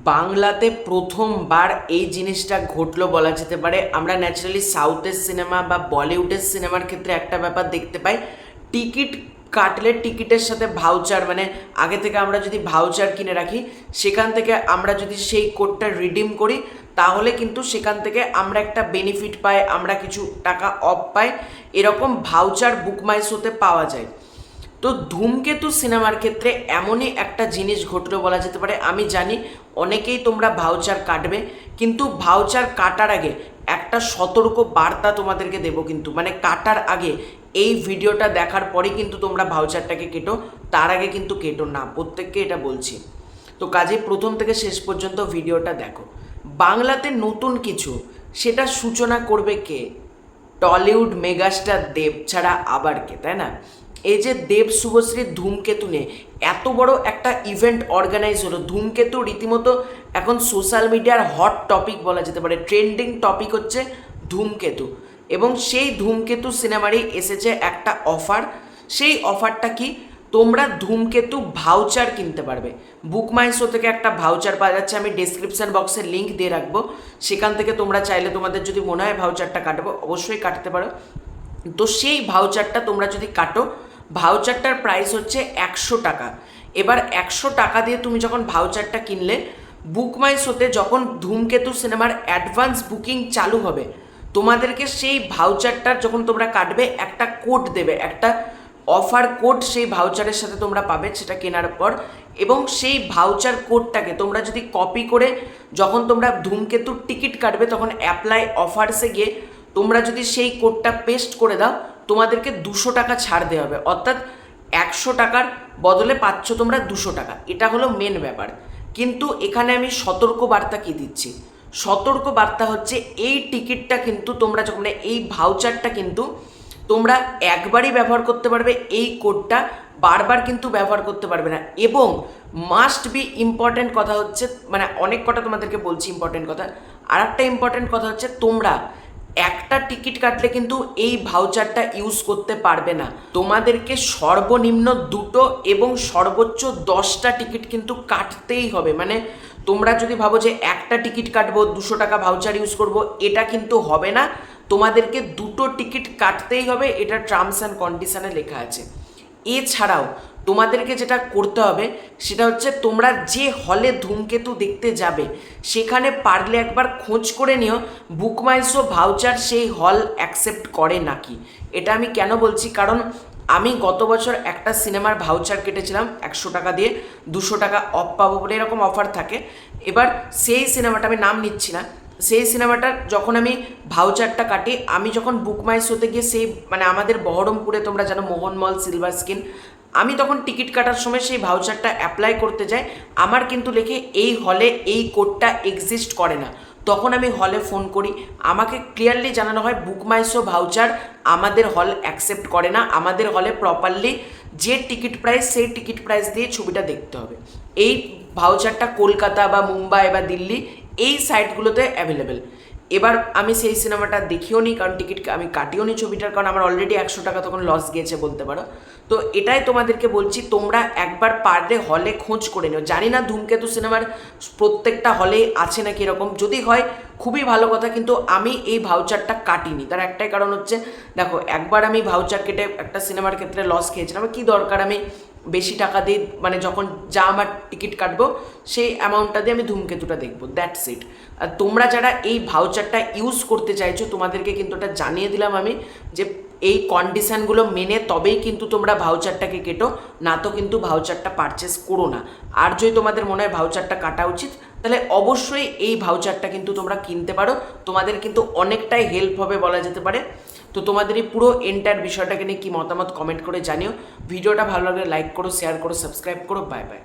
বাংলাতে প্রথমবার এই জিনিসটা ঘটলো বলা যেতে পারে। আমরা ন্যাচারালি সাউথের সিনেমা বা বলিউডের সিনেমার ক্ষেত্রে একটা ব্যাপার দেখতে পাই, টিকিট কাটলে টিকিটের সাথে ভাউচার, মানে আগে থেকে আমরা যদি ভাউচার কিনে রাখি, সেখান থেকে আমরা যদি সেই কোডটা রিডিম করি, তাহলে কিন্তু সেখান থেকে আমরা একটা বেনিফিট পাই, আমরা কিছু টাকা অফ পাই। এরকম ভাউচার বুক মাই শোতে পাওয়া যায়। তো ধূমকেতু সিনেমার ক্ষেত্রে এমনই একটা জিনিস ঘটলো বলা যেতে পারে। আমি জানি অনেকেই তোমরা ভাউচার কাটবে, কিন্তু ভাউচার কাটার আগে একটা সতর্ক বার্তা তোমাদেরকে দেবো, কিন্তু মানে কাটার আগে এই ভিডিওটা দেখার পরেই কিন্তু তোমরা ভাউচারটাকে কেটো, তার আগে কিন্তু কেটো না, প্রত্যেককে এটা বলছি। তো কাজে প্রথম থেকে শেষ পর্যন্ত ভিডিওটা দেখো। বাংলাতে নতুন কিছু, সেটা সূচনা করবে কে? টলিউড মেগাস্টার দেব ছাড়া আবার কে, তাই না? এই যে দেব শুভশ্রীর ধূমকেতু নিয়ে এত বড় একটা ইভেন্ট অর্গানাইজ হলো, ধূমকেতু রীতিমতো এখন সোশ্যাল মিডিয়ার হট টপিক বলা যেতে পারে, ট্রেন্ডিং টপিক হচ্ছে ধূমকেতু। এবং সেই ধূমকেতু সিনেমারই এসেছে একটা অফার। সেই অফারটা কি? তোমরা ধূমকেতু ভাউচার কিনতে পারবে। বুক মাই শো থেকে একটা ভাউচার পাওয়া যাচ্ছে, আমি ডেসক্রিপশন বক্সে লিঙ্ক দিয়ে রাখবো। সেখান থেকে তোমরা চাইলে তোমাদের যদি মনে হয় ভাউচারটা কাটবো, অবশ্যই কাটতে পারো। তো সেই ভাউচারটা তোমরা যদি কাটো, ভাউচারটার প্রাইস হচ্ছে 100 টাকা। এবার 100 টাকা দিয়ে তুমি যখন ভাউচারটা কিনলে, বুক মাই শোতে যখন ধূমকেতু সিনেমার অ্যাডভান্স বুকিং চালু হবে, তোমাদেরকে সেই ভাউচারটার যখন তোমরা কাটবে, একটা কোড দেবে, একটা অফার কোড সেই ভাউচারের সাথে তোমরা পাবে সেটা কেনার পর। এবং সেই ভাউচার কোডটাকে তোমরা যদি কপি করে যখন তোমরা ধূমকেতুর টিকিট কাটবে, তখন অ্যাপ্লাই অফার্সে গিয়ে তোমরা যদি সেই কোডটা পেস্ট করে দাও, তোমাদেরকে 200 টাকা ছাড় দেওয়া হবে। অর্থাৎ 100 টাকার বদলে পাচ্ছ তোমরা 200 টাকা। এটা হলো মেন ব্যাপার। কিন্তু এখানে আমি সতর্ক বার্তা কি দিচ্ছি? সতর্ক বার্তা হচ্ছে এই টিকিটটা কিন্তু তোমরা যখন, এই ভাউচারটা কিন্তু তোমরা একবারই ব্যবহার করতে পারবে, এই কোডটা বারবার কিন্তু ব্যবহার করতে পারবে না। এবং মাস্ট বি ইম্পর্টেন্ট কথা হচ্ছে, মানে অনেক কটা তোমাদেরকে বলছি ইম্পর্টেন্ট কথা, আর একটা ইম্পর্টেন্ট কথা হচ্ছে, তোমরা একটা টিকিট কাটলে কিন্তু এই ভাউচারটা ইউজ করতে পারবে না। তোমাদেরকে সর্বনিম্ন 2টো এবং সর্বোচ্চ 10টা টিকিট কিন্তু কাটতেই হবে। মানে তোমরা যদি ভাবো যে একটা টিকিট কাটবো 200 টাকা ভাউচার ইউজ করব, এটা কিন্তু হবে না। তোমাদেরকে 2টো টিকিট কাটতেই হবে, এটা টার্মস অ্যান্ড কন্ডিশনে লেখা আছে। এছাড়াও তোমাদেরকে যেটা করতে হবে সেটা হচ্ছে, তোমরা যে হলে ধূমকেতু দেখতে যাবে, সেখানে পারলে একবার খোঁজ করে নিও বুক মাই শো ভাউচার সেই হল অ্যাকসেপ্ট করে নাকি। এটা আমি কেন বলছি, কারণ আমি গত বছর একটা সিনেমার ভাউচার কেটেছিলাম 100 টাকা দিয়ে, 200 টাকা অফ পাবো বলে এরকম অফার থাকে। এবার সেই সিনেমাটা, আমি নাম নিচ্ছি না, সেই সিনেমাটার যখন আমি ভাউচারটা কাটি, আমি যখন বুক মাই শোতে গিয়ে সেই, মানে আমাদের বহরমপুরে তোমরা জানো মোহনমল সিলভার স্ক্রিন, আমি তখন টিকিট কাটার সময় সেই ভাউচারটা অ্যাপ্লাই করতে যাই, আমার কিন্তু লেখে এই হলে এই কোডটা এক্সিস্ট করে না। তখন আমি হলে ফোন করি, আমাকে ক্লিয়ারলি জানানো হয় বুক মাই শো ভাউচার আমাদের হল অ্যাকসেপ্ট করে না, আমাদের হলে প্রপারলি যে টিকিট প্রাইস সেই টিকিট প্রাইস দিয়ে ছবিটা দেখতে হবে। এই ভাউচারটা কলকাতা বা মুম্বাই বা দিল্লি এই সাইটগুলোতে অ্যাভেলেবেল। এবার আমি সেই সিনেমাটা দেখিও নি, কারণ টিকিট আমি কাটিও নি ছবিটার, কারণ আমার অলরেডি 100 টাকা তখন লস গিয়েছে বলতে পারো। তো এটাই তোমাদেরকে বলছি, তোমরা একবার পারলে হলে খোঁজ করে নিও। জানি না ধূমকেতু সিনেমার প্রত্যেকটা হলে আছে নাকি এরকম, যদি হয় খুবই ভালো কথা। কিন্তু আমি এই ভাউচারটা কাটিনি, তার একটাই কারণ হচ্ছে, দেখো একবার আমি ভাউচার কেটে একটা সিনেমার ক্ষেত্রে লস খেয়েছিলাম, কি দরকার আমি বেশি টাকা দিয়ে, মানে যখন যা আমার টিকিট কাটবো সেই অ্যামাউন্টটা দিয়ে আমি ধূমকেতুটা দেখবো, দ্যাটস ইট। আর তোমরা যারা এই ভাউচারটা ইউজ করতে চাইছো, তোমাদেরকে কিন্তু এটা জানিয়ে দিলাম আমি, যে এই কন্ডিশানগুলো মেনে তবেই কিন্তু তোমরা ভাউচারটাকে কেটো, না তো কিন্তু ভাউচারটা পারচেস করো না। আর যদি তোমাদের মনে হয় ভাউচারটা কাটা উচিত, তাহলে অবশ্যই এই ভাউচারটা কিন্তু তোমরা কিনতে পারো, তোমাদের কিন্তু অনেকটাই হেল্প হবে বলা যেতে পারে। তো তোমাদের এই পুরো এন্টার বিষয়টাকে নিয়ে কী মতামত কমেন্ট করে জানিও। ভিডিওটা ভালো লাগলে লাইক করো, শেয়ার করো, সাবস্ক্রাইব করো। Bye bye.